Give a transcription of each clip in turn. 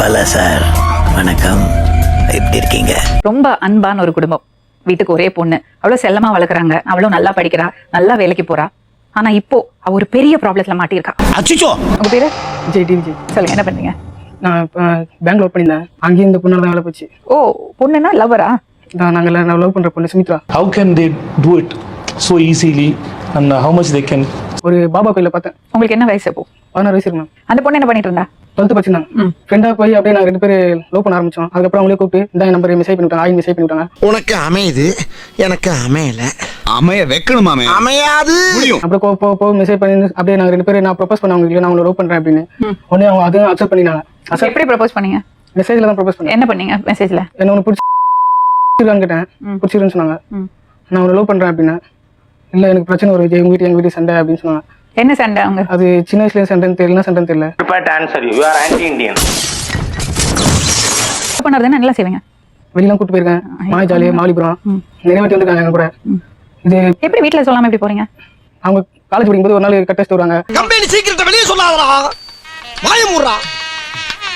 பல சார் வணக்கம், எப்படி இருக்கீங்க? ரொம்ப அன்பான ஒரு குடும்பம். வீட்டுக்கு ஒரே பொண்ணு, அவ்வளவு செல்லமா வளர்க்குறாங்க, அவ்வளவு நல்லா படிக்கிறா, நல்லா வேலைக்கு போறா. ஆனா இப்போ அவ ஒரு பெரிய ப்ராப்ளத்துல மாட்டியிருக்கா. அச்சோ, உங்க பேரு? விஜய். சொல்லுங்க, என்ன பண்ணீங்க? நான் பேங்க்ல ஒர்க் பண்ணியிருந்தேன். அங்கேயும் இந்த பொண்ணால தான் வேலை போச்சு. ஓ, பொண்ணுன்னா லவ்வரா? நாங்கள் லவ் பண்ற பொண்ணு Sumitra. How can they do it so easily and how much they can? ஒரு பாபா கோயில பார்த்தேன். உங்களுக்கு என்ன வயசு இப்போ? 16 வயசு இருக்கு மேம். அந்த பொண்ணு என்ன பண்ணிட்டு இருந்தா? 12th படிச்சிருந்தாங்க. ஃப்ரெண்டா போய் அப்படியே நான் 2 பேரும் லவ் பண்ண ஆரம்பிச்சோம். அதுக்கப்புறம் அவங்களே கூப்பிட்டு இந்த நம்பர் மெசேஜ் பண்ணிவிட்டாங்க, ஆயின் மெசேஜ் பண்ணிவிட்டாங்க. உனக்கு அமையுது, எனக்கு அமையல. அமைய வைக்கணுமாமே, அமையாது. அப்புறம் போ மெசேஜ் பண்ணி அப்படியே நாங்கள் 2 பேரும் நான் ப்ரொபோஸ் பண்ண அவங்களுக்கு, நான் அவங்களை லவ் பண்றேன் அப்படின்னு. உடனே அவங்க அதையும் அக்செப்ட் பண்ணினாங்க. எப்படி ப்ரப்போஸ் பண்ணீங்க? மெசேஜ்ல தான் ப்ரொபோஸ் பண்ணேன். என்ன பண்ணீங்க மெசேஜ்ல? என்ன ஒன்று பிடிச்சிருக்கான்னு கேட்டேன். பிடிச்சிருன்னு சொன்னாங்க. நான் அவனை லவ் பண்றேன் அப்படின்னா, இல்ல எனக்கு பிரச்சனை ஒரு விஜய், உங்க வீட்டு சண்டை அப்படின்னு சொன்னாங்க. என்ன சண்டை? அவங்க அது சின்ன வயசுல சண்டைன்னு தெரியல, சண்டைன்னு தெரியல. பண்ணறதுன்னா நல்லா செய்வீங்க. வெளியெல்லாம் கூட்டு போயிருக்கேன், மாயாஜாலி, மாலிபுரம் நிறைய வாட்டி வந்திருக்காங்க எங்க கூட. இது எப்படி வீட்டுல சொல்லாம எப்படி போறீங்க? அவங்க காலேஜ் படிக்கும்போது ஒரு நாள் கட் டெஸ்ட் வருவாங்க. கம்பெனி சீக்கிரத்தை வெளியே சொல்லாதடா, வாய மூடுறா.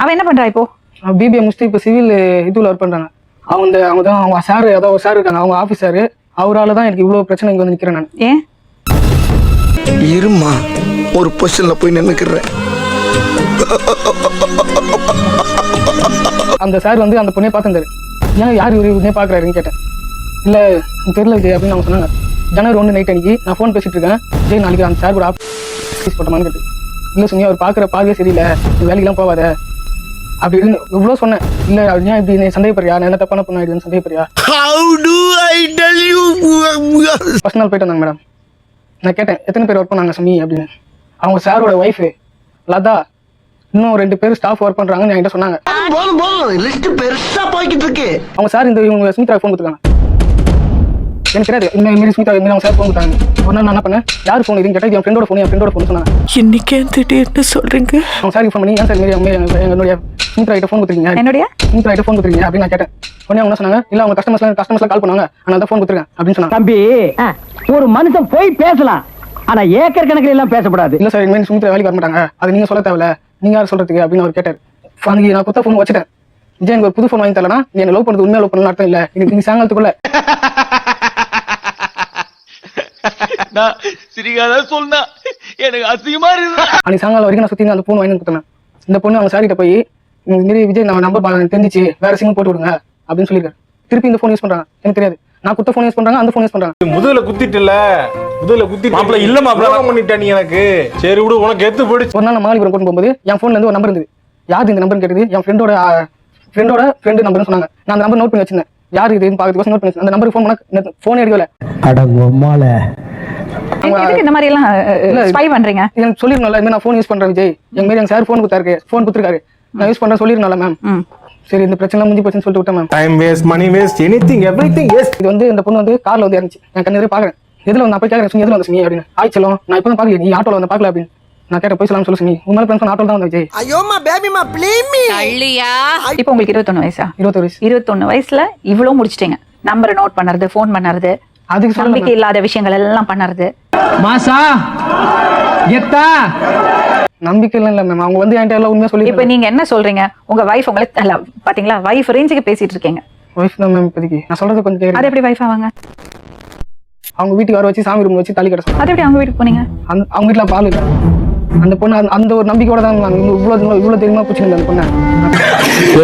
அவ என்ன பண்றா இப்போ? பிபிஏ முடிச்சுட்டு இப்போ சிவில் இதுல ஒர்க் பண்றாங்க. அவங்க தான் அவங்க சார், ஏதோ ஒரு சார் இருக்காங்க, அவங்க ஆஃபீஸ் சார். அவரால் தான் எனக்கு இவ்வளோ பிரச்சனை இங்கே வந்து நிற்கிறேன் நான். ஏன்? இருமா, ஒரு பொசிஷன்ல போய் நின்னுக்கிறேன். அந்த சார் வந்து அந்த பொண்ணை பார்த்துருந்தாரு. ஏன் யார் இவரே பார்க்குறாருன்னு கேட்டேன். இல்லை தெரியல விஜய் அப்படின்னு அவங்க சொன்னாங்க. ஜனவரி 1 நைட் அன்னைக்கு நான் ஃபோன் பேசிட்டு இருக்கேன். விஜய் நாளைக்கு அந்த சார் கூட ஆஃபீஸ் போட்டோமான்னு கேட்டு, இல்லை சொன்னி அவர் பார்க்குற பார்வையே சரியில்லை, வேலைக்கெல்லாம் போவாத அப்படின்னு இவ்வளோ சொன்னேன். இல்லை ஏன் இப்படி நீ சந்தேகப்படுறியா, நான் என்ன தப்பான பொண்ணு ஆயிடுன்னு சந்தேகப்படுறியா? ஃபர்ஸ்ட் நாள் போயிட்டு வந்தாங்க மேடம். நான் கேட்டேன் எத்தனை பேர் ஒர்க் பண்ணாங்க சமி அப்படின்னு. அவங்க சாரோட ஒய்ஃபு லதா, இன்னும் 2 பேர் ஸ்டாஃப் ஒர்க் பண்றாங்கன்னு என்கிட்ட சொன்னாங்க. லிஸ்ட் பெருசா போய்கிட்டு இருக்கு. அவங்க சார் இந்த இவங்க சுமித்ரா ஃபோன் கொடுத்துருக்காங்க. எனக்கு தெரியாது இந்த மாதிரி சுமித்ரா இந்த அவங்க சார் ஃபோன் கொடுத்தாங்க. ஒரு நாள் நான் என்ன பண்ணேன், யார் ஃபோன் இதுன்னு கேட்டால் என் ஃப்ரெண்டோட ஃபோன் சொன்னாங்க. இன்னைக்கு என்ன சொல்றீங்க? அவங்க சாருக்கு ஃபோன் பண்ணி ஏன் சார் என்னுடைய சுமித்ரா கிட்ட ஃபோன் கொடுத்துருக்கீங்க, என்னுடைய சுமித்ரா கிட்ட ஃபோன் கொடுத்துருக்கீங்க அப்படின்னு நான் கேட்டேன். உடனே அவங்க சொன்னாங்க, இல்லை அவங்க கஸ்டமர்ஸ்லாம் கால் பண்ணாங்க, ஆனால் தான் ஃபோன் கொடுத்துருக்கேன் அப்படின்னு சொன்னாங்க. தம்பி, ஒரு மனுஷன் போய் பேசலாம், ஆனா ஏக்கர் கணக்கில் எல்லாம் பேசக்கூடாது. இல்லை சார் இனிமேல் சுமித்ரா வேலைக்கு வர மாட்டாங்க, அது நீங்க சொல்ல தேவையில்ல, நீங்க யார் சொல்றதுக்கு அப்படின்னு அவர் கேட்டார். அன்னைக்கு நான் புத்த ஃபோன் வச்சுட்டேன். விஜய் எனக்கு ஒரு புது ஃபோன் வாங்கி தரலனா நீ என்ன லவ் பண்ணது உண்மையா லவ் பண்ணணும்னு அர்த்தம் இல்லை. இன்னைக்கு சாயங்காலத்துக்குள்ள அன்னைக்கு சாயங்காலம் வரைக்கும் நான் சுத்தி அந்த ஃபோன் வாங்கி கொடுத்தேன். இந்த பொண்ணு அவங்க சாரிட்ட போய் இந்த மாதிரி விஜய் நான் நம்பர் தெரிஞ்சிச்சு, வேற சிம் போட்டு விடுங்க அப்படின்னு சொல்லியிருக்காரு. திருப்பி இந்த ஃபோன் யூஸ் பண்றாங்க. எனக்கு தெரியாது, நான் குத்த ஃபோன் யூஸ் பண்றாங்க, அந்த ஃபோன் யூஸ் பண்றாங்க. முதல்ல குத்திட்டல, முதல்ல குத்தி மாப்ள இல்ல மாப்ள பண்ணிட்ட நீ எனக்கு. சரி விடு, உனக்கு எத்து போயிடுச்சு. ஒரு நாள் நான் மாலிபுரம் கொண்டு போகும்போது என் ஃபோன்ல இருந்து ஒரு நம்பர் இருந்தது. யாரு இந்த நம்பர் கேட்டது, என் ஃப்ரெண்டோட ஃப்ரெண்டு நம்பர்னு சொன்னாங்க. நான் அந்த நம்பர் நோட் பண்ணி வச்சிருந்தேன். யாரு இதுன்னு பாக்கிறதுக்கு நோட் பண்ணி அந்த நம்பருக்கு ஃபோன் பண்ணா ஃபோனே எடுக்கல. இந்த மாதிரி எல்லாம் ஸ்பை பண்றீங்க? எனக்கு சொல்லிருக்கணும்ல, இந்த நான் ஃபோன் யூஸ் பண்றேன் விஜய், எங்க மாதிரி எங்க சார் ஃபோன் கொடுத்துருக்காரு, நான் யூஸ் பண்றேன் சொல்லிருக்கணும்ல மேம். சரி இந்த பிரச்சனை முடிஞ்சு போச்சுன்னு சொல்லிட்டு விட்டேன் மேம். டைம் வேஸ்ட், மணி வேஸ்ட், எனிதிங் எவ்ரிதிங் வேஸ்ட். இது வந்து இந்த பொண்ணு வந்து கார்ல வந்து இறந்துச்சு. நான் கண்ணு எதிரே பாக்குறேன். எதுல வந்து போய் கேட்கறேன், எதுல வந்து சுமி அப்படின்னு. ஆயிச்சலும் நான் இப்போ தான் பாக்கல, நீ ஆட்டோல வந்து பாக்கல அப்படின்னு நான் கேட்ட போய் சொல்லலாம் சொல்லு சுமி. உங்க மேல ஃப்ரெண்ட்ஸ் ஆட்டோல தான் வந்து விஜய். ஐயோமா பேபிமா ப்ளீஸ் மீ. இப்போ உங்களுக்கு 21 வயசா? 21 வயசு. 21 வயசுல இவ்வளவு முடிச்சிட்டீங்க. நம்பரை நோட் பண்ணறது, ஃபோன் பண்ணறது, அதுக்கு நம்பிக்கை இல்லாத விஷயங்கள் எல்லாம் பண்ணறது. மாசா கெத்தா நம்பிக்கை இல்ல மேம். அவங்க வந்து என்கிட்ட எல்லாம் உண்மையா சொல்லி. இப்போ நீங்க என்ன சொல்றீங்க? உங்க வைஃப் உங்களுக்கு அல்ல பாத்தீங்களா, வைஃப் ரேஞ்சுக்கு பேசிட்டு இருக்கீங்க. வைஃப் தான் மேம் இப்போதைக்கு. நான் சொல்றது கொஞ்சம் கேளுங்க. அது எப்படி வைஃப் ஆவாங்க? அவங்க வீட்டுக்கு வர வச்சு சாமி ரூம் வச்சு தாலி கட்ட சொன்னாங்க. அது எப்படி அவங்க வீட்டுக்கு போனீங்க? அவங்க வீட்டுல பால் இல்லை. அந்த பொண்ணு அந்த ஒரு நம்பிக்கையோட தான் நான் இவ்வளவு தெரியுமா பிடிச்சிருந்தேன் அந்த பொண்ணை.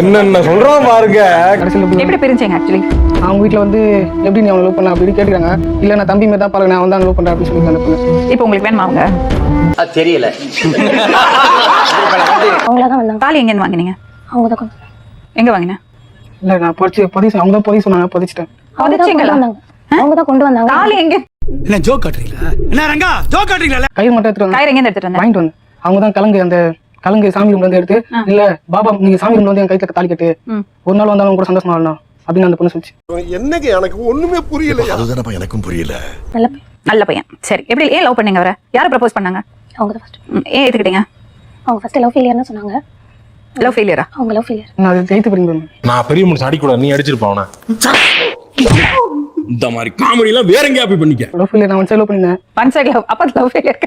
என்னென்ன சொல்றான் பாருங்க. கடைசியில் எப்படி பிரிஞ்சீங்க? ஆக்சுவலி அவங்க வீட்டுல வந்து எப்படி நீ அவனை லவ் பண்ண அப்படின்னு கேட்டுருக்காங்க. இல்ல நான் தம்பி மாதிரி தான் பாருங்க, நான் வந்து லவ் பண்றேன் அப்படின்னு சொல்லி அந்த பொண்ணு. இப்போ உங்களுக்கு வேணுமா அவங்க? அது தெரியல. தாலி எங்க இருந்து வாங்கினீங்க? எங்க வாங்கின? இல்ல நான் பொதிச்சு அவங்க தான் பொதி சொன்னாங்க, பொதிச்சிட்டேன். அவங்க தான் கொண்டு வந்தாங்க. தாலி எங்க? என்ன ஜோக் காட்டுறீங்களா? என்ன ரங்கா ஜோக் காட்டுறீங்களா? கயிறு மட்டும் எடுத்துட்டு கயிறு எங்க எடுத்துட்டு வந்தேன்? வாங்கிட்டு வந்து அவங்க தான் கலங்கு சாமி ரூம்ல இருந்து எடுத்து, இல்ல பாபா நீங்க சாமி ரூம்ல வந்து என் கையில தாலி கட்டு, ஒரு நாள் வந்தாலும் கூட சந்தோஷமா வரணும் அப்படின்னு அந்த பொண்ணு சொல்லிச்சு. என்னங்க எனக்கு ஒண்ணுமே புரியல. அதுதானப்பா எனக்கும் புரியல. நல்ல பையன். சரி, எப்படி ஏன் லவ் பண்ணீங்க அவரை? யாரை ப்ரப்போஸ் பண்ணாங்க? அவங்க தான் ஃபர்ஸ்ட். ஏன் ஏத்துக்கிட்டீங்க? அவங்க ஃபர்ஸ்ட் லவ் ஃபெயிலியர்னு சொன்னாங்க. லவ் ஃபெயிலியரா? அவங்க லவ் ஃபெயிலியர். நான் அது ஜெயித்து போறீங்க. நான் பெரிய மனுஷன் அடிக்கூடாது, நீ அடிச்சிருப்பா அவனை. இந்த மாதிரி காமெடி எல்லாம் வேற எங்கேயா போய் பண்ணிக்க. லவ் ஃபெயிலியர் நான் ஒன் சைடு லவ் பண்ணினேன். One side love. அப்ப லவ் ஃபெயிலியர்.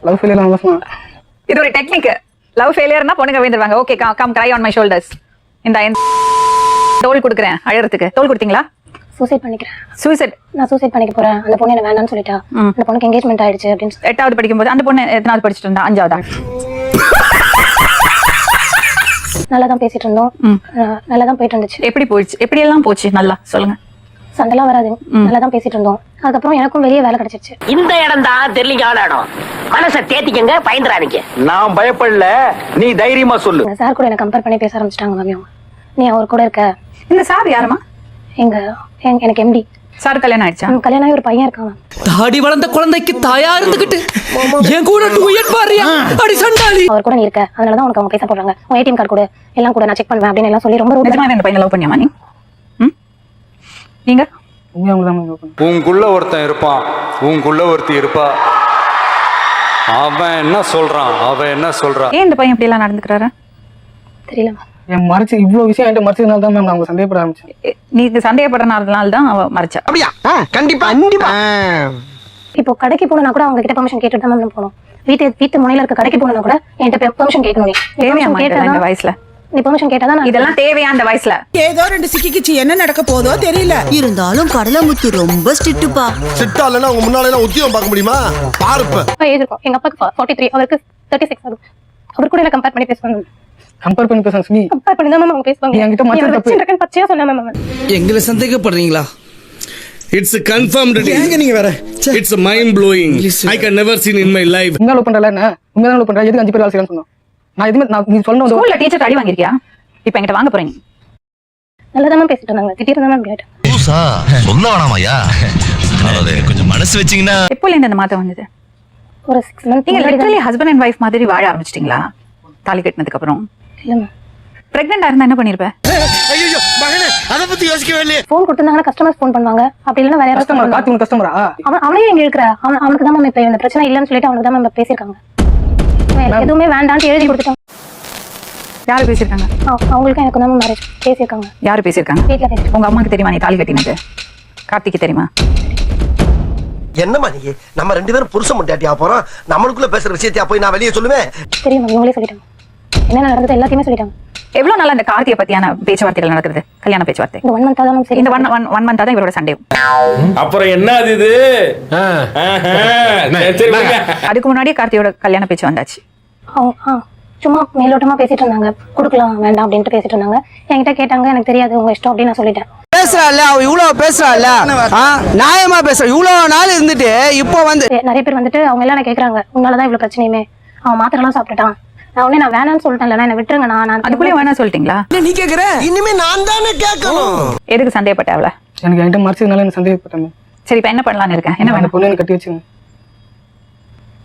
லவ் ஃபெயிலியர் நான் சொன்னேன். இது ஒரு டெக்னிக். லவ் ஃபெயிலியர்னா பொண்ணுங்க வேண்டுவாங்க. Okay come cry on my shoulders. இந்த தோல் கொடுக்குறேன் அழறதுக்கு. தோல் கொடுத்தீங்களா? சூசைட் பண்ணிக்கிறேன். சூசைட். நான் சூசைட் பண்ணிக்க போறேன். அந்த பொண்ணு என்ன வேண்டாம்னு சொல்லிட்டா. அந்த பொண்ணுக்கு என்கேஜ்மெண்ட் ஆயிடுச்சு அப்படின்னு 8வது படிக்கும்போது அந்த பொண்ணு எத்தனாவது படிச்சுட்டு இருந்தா? 5வதா? நல்லா தான் பேசிட்டு இருந்தோம். நல்லா தான் போயிட்டு இருந்துச்சு. எப்படி போயிடுச்சு? எப்படி எல்லாம் போச்சு? நல்லா சொல்லுங்க. சண்டைலாம் வராது. நல்லா தான் பேசிட்டு இருந்தோம். அதுக்கப்புறம் எனக்கும் வெளியே வேலை கிடைச்சிருச்சு. இந்த இடம் தான் தெரியல இடம். மனசை தேத்திக்கங்க, பயந்துறாதீங்க. நான் பயப்படல, நீ தைரியமா சொல்லு. சார் கூட என்ன கம்பேர் பண்ணி பேச ஆரம்பிச்சிட்டாங்க மேம். அவங்க நீ அவர் கூட இருக்க. இந்த சார் யாருமா? எனக்கு எம்டி சார். கல்யாணம் ஆயிடுச்சா? கல்யாணம் ஆகி ஒரு பையன் இருக்கான். தாடி வளர்ந்த குழந்தைக்கு தாயா இருந்துகிட்டு என் கூட டூயட் பாரியா அடி சண்டாளி. அவர் கூட நீ இருக்க, அதனாலதான் உனக்கு அவங்க பேச போடுறாங்க. உன் ஏடிஎம் கார்டு கூட எல்லாம் கூட நான் செக் பண்ணுவேன் அப்படின்னு எல்லாம் சொல்லி ரொம்ப நிஜமாவே அந்த பையனை லவ் பண்ணியாமா நீ? நீங்க உங்களுக்குள்ள ஒருத்தன் இருப்பான், உங்களுக்குள்ள ஒருத்தி இருப்பா. அவன் என்ன சொல்றான், அவன் என்ன சொல்றான்? ஏன் இந்த பையன் இப்படி எல்லாம் நடந்துக்கிறாரு தெரியல மேம். என் மறைச்சு இவ்வளவு விஷயம் என்கிட்ட மறைச்சதுனால தான் மேம் நான் அவங்க சந்தேகப்பட ஆரம்பிச்சேன். நீங்க சந்தேகப்படுறதுனால தான் அவ மறைச்சா. அப்படியா? கண்டிப்பா கண்டிப்பா. இப்போ கடைக்கு போனா கூட அவங்க கிட்ட பெர்மிஷன் கேட்டுட்டு தான் மேம் போகணும். வீட்டு முனையில இருக்க கடைக்கு போனா கூட என்கிட்ட பெர்மிஷன் கேட்கணும். தேவையாமா இந்த வயசுல? நீ பெர்மிஷன் கேட்டா தான் இதெல்லாம் தேவையா அந்த வயசுல? ஏதோ 2 சிக்கிக்கிச்சு, என்ன நடக்க போதோ தெரியல. இருந்தாலும் கடலமுத்து ரொம்ப ஸ்ட்ரிக்ட்டுப்பா. சிட்டா இல்லைன்னா அவங்க முன்னால எல்லாம் உத்தியோகம் பார்க்க முடியுமா? பாருப்ப ஏஜ் இருக்கும். எங்க அப்பாக்கு 43, அவருக்கு 36 ஆகும். அவர் கூட என்ன கம்பேர் பண்ணி பேசுவாங்க. கம்பேர் பண்ணி பேசுறேன் சுமி. கம்பேர் பண்ணி தான் மேம் அவங்க பேசுவாங்க. என்கிட்ட மச்சம் தப்பு. பச்சையா சொன்னேன் மேம். எங்களை சந்தேகப்படுறீங்களா? It's confirmed. எங்க நீங்க வேற? It's mind blowing. I can never seen in my life. உண்மையா லவ் பண்றல என்ன? உண்மையா லவ் பண்ற? எதுக்கு 5 பேர் வேலை செய்யறேன்னு சொன்னோம். நான் எதுமே நீ சொல்லணும். ஸ்கூல்ல டீச்சர் அடி வாங்கிருக்கியா? இப்போ என்கிட்ட வாங்க போறீங்க. நல்லா தான் பேசிட்டு இருந்தாங்க. திடீர்னு தான் மேம் கேட்டேன். பூசா சொல்ல வேணாமாயா? கொஞ்சம் மனசு வச்சீங்கன்னா. எப்போல இருந்து இந்த மாதம் வந்தது? ஒரு 6 months. நீங்க லிட்டரலி ஹஸ்பண்ட் அண்ட் வைஃப் மாதிரி வாழ ஆரம்பிச்சிட்டீங்களா தாலி கட்டினதுக்கு அப்புறம்? இல்ல மேம். பிரெக்னெண்டா இருந்தா என்ன பண்ணிருப்ப? ஐயோ மகனே, அத பத்தி யோசிக்கவே இல்லையே. ஃபோன் கொடுத்தாங்கன்னா கஸ்டமர்ஸ் ஃபோன் பண்ணுவாங்க. அப்படி இல்லனா வேற யாராவது கஸ்டமர் காத்தி உன் கஸ்டமரா? அவனே எங்க இருக்கற. அவனுக்கு தான் மேம் இப்ப இந்த பிரச்சனை இல்லன்னு சொல்லிட்டு அவனுக்கு தான் மேம் பேசிருக்காங்க. எதுவுமே வேண்டாம்னு எழுதி கொடுத்துட்டாங்க. யாரு பேசிருக்காங்க? அவங்களுக்கு எனக்கு தான் மேரேஜ் பேசிருக்காங்க. யாரு பேசிருக்காங்க? வீட்ல பேசி. உங்க அம்மாக்கு தெரியுமா நீ தாலி கட்டினது? கார்த்திக்கு தெரியுமா? என்னம்மா நீ நம்ம 2 பேரும் புருஷன் முண்டாட்டியா போறோம். நம்மளுக்குள்ள பேசுற விஷயத்தையா போய் நான் வெளியே சொல்லுவேன்? தெரியும் மேம். இவங்களே சொல்லிட்டாங்க. என்ன நடந்தது எல்லாத்தையுமே சொல்லிட்டாங்க. எவ்வளவு நாளா இந்த கார்த்தியை பத்தியான பேச்சுவார்த்தைகள் நடக்குது? கல்யாண பேச்சுவார்த்தை இந்த 1 month தான் மேம். சரி. இந்த 1 month தான் இவரோட சண்டே. அப்புறம் என்ன இது? அதுக்கு முன்னாடியே கார்த்தியோட கல்யாண பேச்சு வந்தாச்சு. சும்மா மேலோட்டமா பேசிட்டு இருந்தாங்க. குடுக்கலாம் வேண்டாம் அப்படின்ட்டு பேசிட்டு இருந்தாங்க. என்கிட்ட கேட்டாங்க. எனக்கு தெரியாது, உங்க இஷ்டம் அப்படின்னு நான் சொல்லிட்டேன். பேசுறாள் அவ இவ்வளவு பேசுறாள். நியாயமா பேசுற. இவ்வளவு நாள் இருந்துட்டு இப்போ வந்து நிறைய பேர் வந்துட்டு அவங்க எல்லாம் கேக்குறாங்க, உன்னாலதான் இவ்வளவு பிரச்சனையுமே. அவன் மாத்திரலாம் சாப்பிட்டுட்டான். நான் வேணான்னு சொல்லிட்டேன்ல, என்ன விட்டுருங்க. நான் அதுக்குள்ளே வேணா சொல்லிட்டீங்களா? நீ கேக்குற? இனிமே நான் தானே கேட்கணும். எதுக்கு சந்தேகப்பட்ட அவள? எனக்கு என்கிட்ட மறைச்சதுனால எனக்கு சந்தேகப்பட்டேன். சரி இப்ப என்ன பண்ணலாம்னு இருக்கேன்? என்ன அந்த வேணும்? பொண்ணு எனக்கு கட்டி வச்சுங்க.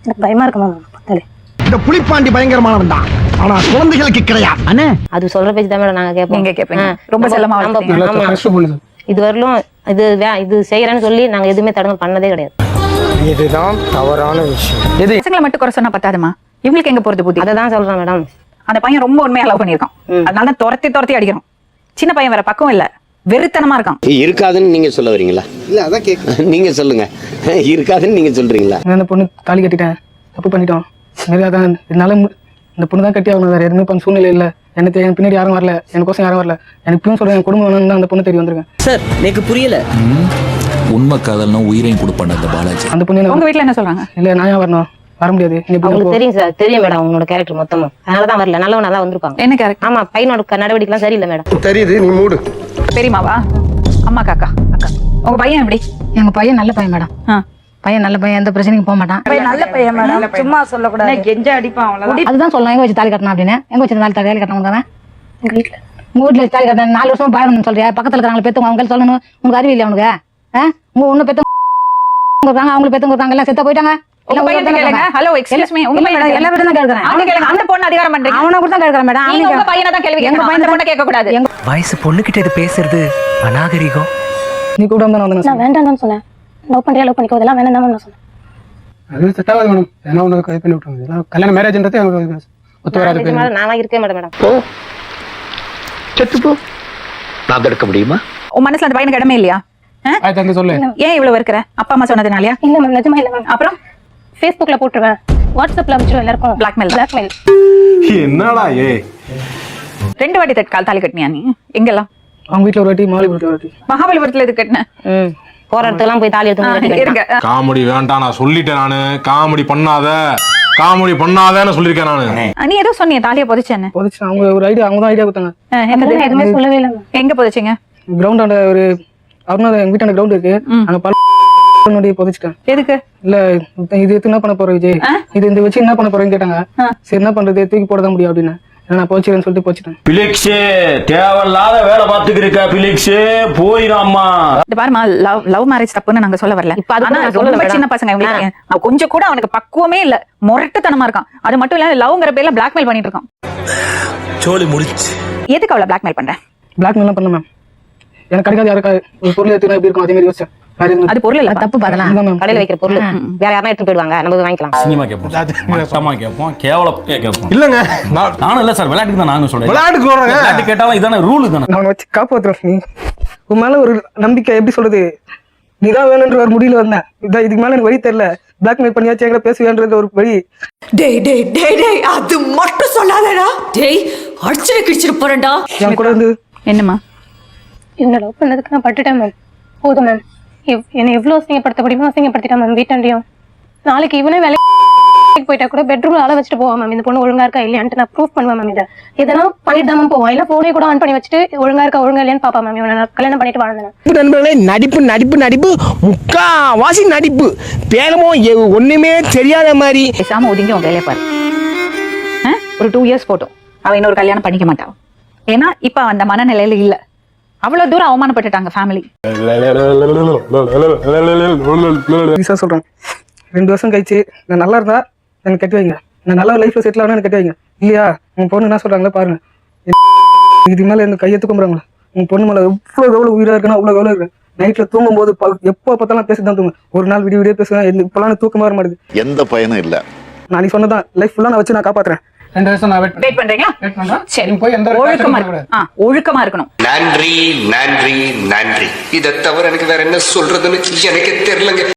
எனக்கு பயமா இருக்கு மேம். பார்த்தாலே இந்த புலிப்பாண்டி பயங்கரமானவன் தான். ஆனா குழந்தைகளுக்கு கிடையாது. அண்ணே அது சொல்ற பேச்சு தான் மேடம் நாங்க கேட்போம். நீங்க கேப்பீங்க. ரொம்ப செல்லமா வளர்த்தீங்க. நல்லா கஷ்டம் பண்ணுது. இது வரலும் இது செய்யறேன்னு சொல்லி நாங்க எதுவுமே தடங்கல் பண்ணதே கிடையாது. இதுதான் தவறான விஷயம். பசங்களை மட்டும் குறை சொன்னா பத்தாதுமா? இவங்களுக்கு எங்க போறது புத்தி? அதை தான் சொல்றேன் மேடம். அந்த பையன் ரொம்ப உண்மையா லவ் பண்ணிருக்கான். அதனால தான் துரத்தி அடிக்கிறோம். சின்ன பையன் வேற பக்கம் இல்ல, வெறித்தனமா இருக்கான். இருக்காதுன்னு நீங்க சொல்ல வரீங்களா? இல்ல அதான் கேட்க. நீங்க சொல்லுங்க. இருக்காதுன்னு நீங்க சொல்றீங்களா? நான் அந்த பொண்ணு தாலி கட்டிட்டேன், தப்பு பண்ணிட்டோம். நிறையா தான் என்னால இந்த பொண்ணு தான் கட்டி ஆகணும். வேற எதுவுமே பண்ண சூழ்நிலை இல்லை. எனக்கு என் பின்னாடி யாரும் வரல, எனக்கோசம் யாரும் வரல. எனக்கு இப்பயும் சொல்றேன், என் குடும்பம் வேணும்னு தான் அந்த பொண்ணு தேடி வந்திருக்கேன். சார் எனக்கு புரியல. உண்மை காதல்னா உயிரையும் கொடுப்பான அந்த பாலாஜி. அந்த பொண்ணு உங்க வீட்டுல என்ன சொல்றாங்க? இல்ல நான் ஏன் வரணும், வர முடியாது. அவங்களுக்கு தெரியும் சார், தெரியும் மேடம் உங்களோட கேரக்டர் மொத்தமும். அதனாலதான் வரல, நல்லவனா தான் வந்திருப்பாங்க. என்ன கேரக்டர்? ஆமா, பையனோட நடவடிக்கைலாம் சரியில்லை மேடம். தெரியுது, நீ மூடு. பெரியமாவா? அம்மா காக்கா அக்கா. உங்க பையன் எப்படி? எங்க பையன் நல்ல பையன் மேடம். பையன் நல்ல பையன், எந்த பிரச்சனைக்கும் போக மாட்டான். நல்ல பையன் மேடம், சும்மா சொல்லக்கூடாது. கெஞ்ச அடிப்பான் அவ்வளவுதான். அதுதான் சொல்லலாம். எங்க வச்சு தாலி கட்டணும் அப்படின்னு. எங்க வச்சு தாலி கட்டணும் தானே? எங்க வீட்டுல. உங்க வீட்டுல தாலி கட்டணும் 4 வருஷமா பாயணும் சொல்றியா? பக்கத்துல இருக்கிறவங்களை பெத்தவங்க அவங்க சொல்லணும். உங்களுக்கு அறிவு இல்லையா உனக்கு? உங்க ஒண்ணு பெத்தவங்க அவங்களுக்கு பெத்தவங்க இருக்காங்க, எல்லாம் செத்த போயிட்டாங்க. உங்க பையன் கேளுங்க. ஹலோ எக்ஸ்கியூஸ் மீ, உங்க பையன் எல்லா பேரும் தான் கேக்குறேன். அவங்க கேளுங்க. அந்த பொண்ணு அதிகாரம் பண்றீங்க. அவன கூட தான் கேக்குறேன் மேடம். நீங்க உங்க பையனை தான் கேள்வி கேட்கணும். அந்த பொண்ணை கேட்க கூடாது. வயசு பொண்ணுகிட்ட இது பேசுறது அநாகரிகம். நீ கூட தான் நான் வேண்டாம் தான் சொன்னேன். லவ் பண்றியா, லவ் பண்ணிக்கோ, இதெல்லாம் வேண்டாம் தான் நான் சொன்னேன். அது செட் ஆகாது மேடம். ஏன்னா உனக்கு கை பண்ணி விட்டுருங்க. இதெல்லாம் கல்யாணம் மேரேஜ்ன்றது எனக்கு ஒத்து வராது. நான் இருக்கே மேடம். செத்து போ. நான் தடுக்க முடியுமா? உன் மனசுல அந்த பையனுக்கு இடமே இல்லையா? சொல்லு. ஏன் இவ்வளவு இருக்கிற? அப்பா அம்மா சொன்னதுனாலயா? இல்ல மேம், நிஜமா இல்ல மேம். அப்புறம் Facebookல போட்டுருவேன். வாட்ஸ்அப்ல அனுப்பிச்சிடும் எல்லாருக்கும். பிளாக்மெயில். என்னடா ஏ 2 வாட்டி கால் தாலி கட்டினியா நீ? எங்கெல்லாம்? அவங்க வீட்டுல ஒரு வாட்டி, மாலிபுரத்துல ஒரு வாட்டி. மகாபலிபுரத்துல எது கட்டின? போற இடத்துலாம் போய் தாலி எடுத்து இருங்க. காமெடி வேண்டாம், நான் சொல்லிட்டேன். நானு காமெடி பண்ணாதன்னு சொல்லிருக்கேன் நானு. நீ ஏதோ சொன்னிய தாலியை புதைச்சேன்னு. புதைச்சு அவங்க ஒரு ஐடியா, அவங்க தான் ஐடியா கொடுத்தாங்க. நான் எதுவுமே சொல்லவே இல்லை. எங்க புதைச்சிங்க? கிரவுண்ட் அந்த ஒரு அருணா எங்க வீட்டாண்ட கிரவுண்ட் இருக்கு, அங்க புதைச்சிட்டேன். எதுக்கு? இல்ல இது எடுத்து என்ன பண்ண போற விஜய், இது இந்த வச்சு என்ன பண்ண போறேன்னு கேட்டாங்க. சரி என்ன பண்றது, தூக்கி போடதான் முடியும் அப்படின்னு நான் போச்சுறேன்னு சொல்லிட்டு போச்சுட்டேன். பிலிக்ஸே தேவையில்லாத வேலை பார்த்துக்கிருக்க பிலிக்ஸே போயிடாமா. இது பாருமா, லவ் மேரேஜ் தப்புன்னு நாங்க சொல்ல வரல. இப்ப அது ஆனா ரொம்ப சின்ன பசங்க இவங்க கொஞ்சம் கூட அவனுக்கு பக்குவமே இல்ல, முரட்டுத்தனமா இருக்கான். அது மட்டும் இல்ல லவ்ங்கிற பேர்ல பிளாக்மெயில் பண்ணிட்டு இருக்கான். சோலி முடிச்சு. எதுக்கு அவளை பிளாக்மெயில் பண்ற? பிளாக்மெயில் பண்ண மேம், எனக்கு கிடைக்காது யாருக்கா ஒரு பொருள் எடுத்துனா எப்படி இருக்கும் அதே மாதிரி யோசிச்சேன். அது பொருள் இல்ல, தப்பு பாதலாம். கடையில வைக்கிற பொருள் வேற யாரா எடுத்து போயிடுவாங்க, நம்ம போய் வாங்கிக்கலாம். சினிமா கேட்போம், கேட்போம், கேவலம் கேட்போம். இல்லங்க நானும் இல்ல சார், விளையாட்டுக்கு தான் நானும் சொல்றேன். விளையாட்டுக்கு வர்றேங்க. விளையாட்டு கேட்டாலும் இதான ரூல் தானே. நான் வச்சு காப்பாத்துறேன். நீ உன் மேல ஒரு நம்பிக்கை, எப்படி சொல்றது, நீதான் வேணுன்ற ஒரு முடியல வந்தேன். இதுக்கு மேல எனக்கு வழி தெரியல, பிளாக்மெயில் பண்ணியாச்சு எங்களை பேசுவேன்றது ஒரு வழி. டேய் அது மட்டும் சொல்லாதடா. டேய் அடிச்சு கிழிச்சிட்டு போறேன்டா. என் கூட வந்து என்னம்மா? இவனை லவ் பண்ணதுக்கு நான் பட்டுட்டேன் மேம். போதும் மேம், என்னை எவ்வளவு அசிங்கப்படுத்த முடியுமோ அசிங்கப்படுத்திட்டேன் மேம். வீட்டாண்டியும் நாளைக்கு இவனே வேலைக்கு போயிட்டா கூட பெட்ரூம்ல ஆள வச்சுட்டு போவான் மேம். இந்த பொண்ணு ஒழுங்கா இருக்கா இல்லையான்ட்டு நான் ப்ரூஃப் பண்ணுவேன் மேம். இதை எதனா பண்ணிட்டு தான் போவான், இல்ல போனே கூட ஆன் பண்ணி வச்சுட்டு ஒழுங்கா இருக்கா ஒழுங்கா இல்லையான்னு பாப்பா மேம். இவனை கல்யாணம் பண்ணிட்டு வாழ்ந்தேன். நண்பர்களே, நடிப்பு முக்காவாசி நடிப்பு, பேரமோ ஒண்ணுமே தெரியாத மாதிரி. பேசாம ஒதுங்கி உன் வேலையை பாரு. ஒரு 2 இயர்ஸ் போட்டோம், அவன் இன்னொரு கல்யாணம் பண்ணிக்க மாட்டான். ஏன்னா இப்ப அந்த மனநிலையில இல்ல. அவ்வளவு தூரம் அவமானப்பட்டுட்டாங்க ஃபேமிலி. சொல்றேன், 2 வருஷம் கழிச்சு நான் நல்லா இருந்தா எனக்கு கட்டி வைங்க, நான் நல்லா லைஃப்ல செட்டில் ஆனா எனக்கு கட்டி வைங்க. இல்லையா உன் பொண்ணு என்ன சொல்றாங்களா பாருங்க, இதுக்கு மேல எனக்கு கையெழுத்து கும்புறாங்களா. உன் பொண்ணு மேல எவ்வளவு உயிரா இருக்குன்னா அவ்வளவு எவ்வளவு இருக்கு. நைட்ல தூங்கும் போது எப்போ பார்த்தாலும் பேசிதான் தூங்க. ஒரு நாள் விடிய பேசுவேன், இப்பெல்லாம் தூக்கமா வர மாட்டேது. எந்த பயனும் இல்ல. நான் நீ சொன்னதான் லைஃப் ஃபுல்லா நான் வச்சு நான் காப்பாத்துறேன். 2 வருஷம் நான் வெயிட் பண்றீங்களா? சரி, ஒழுக்கமா இருக்கணும். நன்றி. இதை தவிர எனக்கு வேற என்ன சொல்றதுன்னு எனக்கு தெரியலங்க.